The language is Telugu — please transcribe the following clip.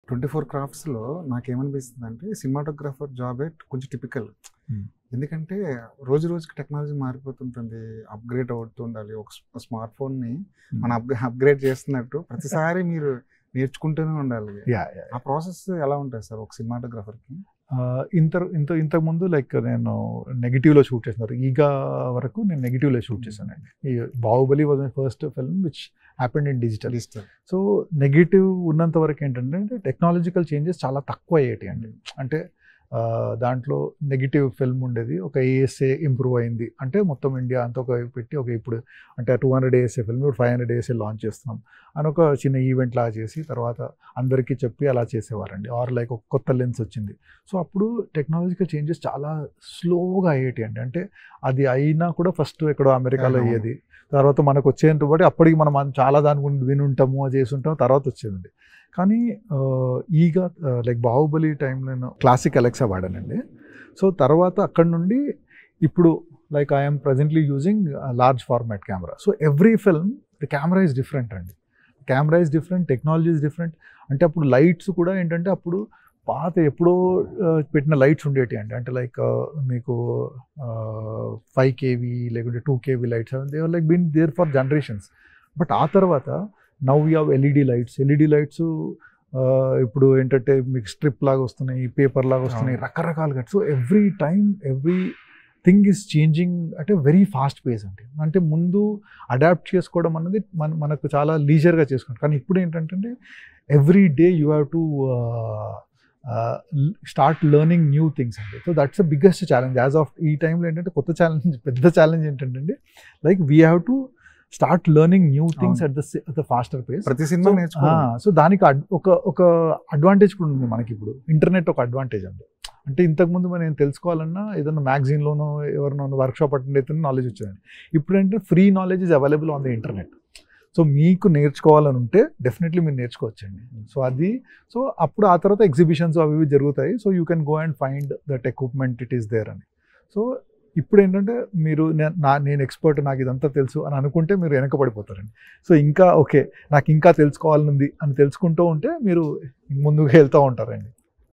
24 క్రాఫ్ట్స్‌లో నాకేమనిపిస్తుందంటే సినిమాటోగ్రాఫర్ జాబే కొంచెం టిపికల్. ఎందుకంటే రోజు రోజుకి టెక్నాలజీ మారిపోతుంటుంది. అప్‌గ్రేడ్ అవుతూ ఉండాలి. ఒక స్మార్ట్ ఫోన్‌ని మనం అప్‌గ్రేడ్ చేస్తున్నట్టు ప్రతిసారి మీరు నేర్చుకుంటూనే ఉండాలి. ఆ ప్రాసెస్ ఎలా ఉంటుంది సార్ ఒక సినిమాటోగ్రాఫర్‌కి? ఇంతకుముందు లైక్ నేను నెగిటివ్లో షూట్ చేస్తున్నారు. ఈగా వరకు నేను నెగిటివ్లో షూట్ చేశానండి. ఈ Baahubali was my first film which happened in digital. So negative ఉన్నంత వరకు ఏంటంటే టెక్నాలజికల్ చేంజెస్ చాలా తక్కువ అయ్యేటి అండి. అంటే దాంట్లో నెగిటివ్ ఫిల్మ్ ఉండేది, ఒక ఏఎస్ఏ ఇంప్రూవ్ అయింది అంటే మొత్తం ఇండియా అంతా ఒక పెట్టి ఇప్పుడు అంటే 200 ఏఎస్ఏ ఫిల్మ్ ఇప్పుడు 500 ఏఎస్ఏ లాంచ్ చేస్తున్నాం అని ఒక చిన్న ఈవెంట్ లాగా చేసి తర్వాత అందరికీ చెప్పి అలా చేసేవారండి. ఆర్ లైక్ ఒక కొత్త లెన్స్ వచ్చింది. సో అప్పుడు టెక్నాలజికల్ చేంజెస్ చాలా స్లోగా అయ్యేటి అండి. అంటే అది అయినా కూడా ఫస్ట్ ఎక్కడో అమెరికాలో అయ్యేది, తర్వాత మనకు వచ్చేంత బట్టి అప్పటికి మనం చాలా దాని గురించి వినుంటాము అది చేసి ఉంటాము, తర్వాత వచ్చేదండి. కానీ ఈగ లైక్ బాహుబలి టైంలో నేను క్లాసిక్ అలెక్సా వాడానండి. సో తర్వాత అక్కడ నుండి ఇప్పుడు like I'm presently using large format camera. So every film the camera is different అండి. Camera is different, technology is different. అంటే అప్పుడు లైట్స్ కూడా ఏంటంటే అప్పుడు పాత ఎప్పుడో పెట్టిన లైట్స్ ఉండేటి అండి. అంటే లైక్ మీకు 5 kV లేకుంటే 2 kV lights they are like been there for generations. But ఆ తర్వాత now we have LED lights. LED lights ఇప్పుడు ఏంటంటే మీకు స్ట్రిప్ లాగా వస్తున్నాయి, పేపర్ లాగా వస్తున్నాయి, రకరకాలుగా. So every time every thing is changing అంటే వెరీ ఫాస్ట్ పేస్ అండి. అంటే ముందు అడాప్ట్ చేసుకోవడం అన్నది మనకు చాలా లీజర్గా చేసుకుంటాం. కానీ ఇప్పుడు ఏంటంటే every day you have to start learning new things అండి. So that's the biggest challenge as of ఈ టైంలో. ఏంటంటే కొత్త ఛాలెంజ్, పెద్ద ఛాలెంజ్ ఏంటంటే like we have to start learning new things at the faster pace. ప్రతి సినిమా నేర్చుకోవాలి. సో దానికి ఒక అడ్వాంటేజ్ కూడా ఉంది మనకి. ఇప్పుడు ఇంటర్నెట్ ఒక అడ్వాంటేజ్ అండి. అంటే ఇంతకుముందు మనం తెలుసుకోవాలన్నా ఏదైనా మ్యాగజైన్లోనో ఎవరినో వర్క్షాప్ అటెండ్ అయితే నాలెడ్జ్ వచ్చేదండి. ఇప్పుడు అంటే free knowledge is available on the internet. So మీకు నేర్చుకోవాలని ఉంటే డెఫినెట్లీ మీరు నేర్చుకోవచ్చండి. సో అప్పుడు ఆ తర్వాత ఎగ్జిబిషన్స్ అవి జరుగుతాయి. So you can go and find that equipment it is there అని. సో ఇప్పుడు ఏంటంటే మీరు నేను ఎక్స్పర్ట్, నాకు ఇదంతా తెలుసు అని అనుకుంటే మీరు వెనకబడిపోతారండి. సో ఇంకా ఓకే నాకు ఇంకా తెలుసుకోవాలనుంది అని తెలుసుకుంటూ ఉంటే మీరు ముందుకు వెళ్తూ ఉంటారండి.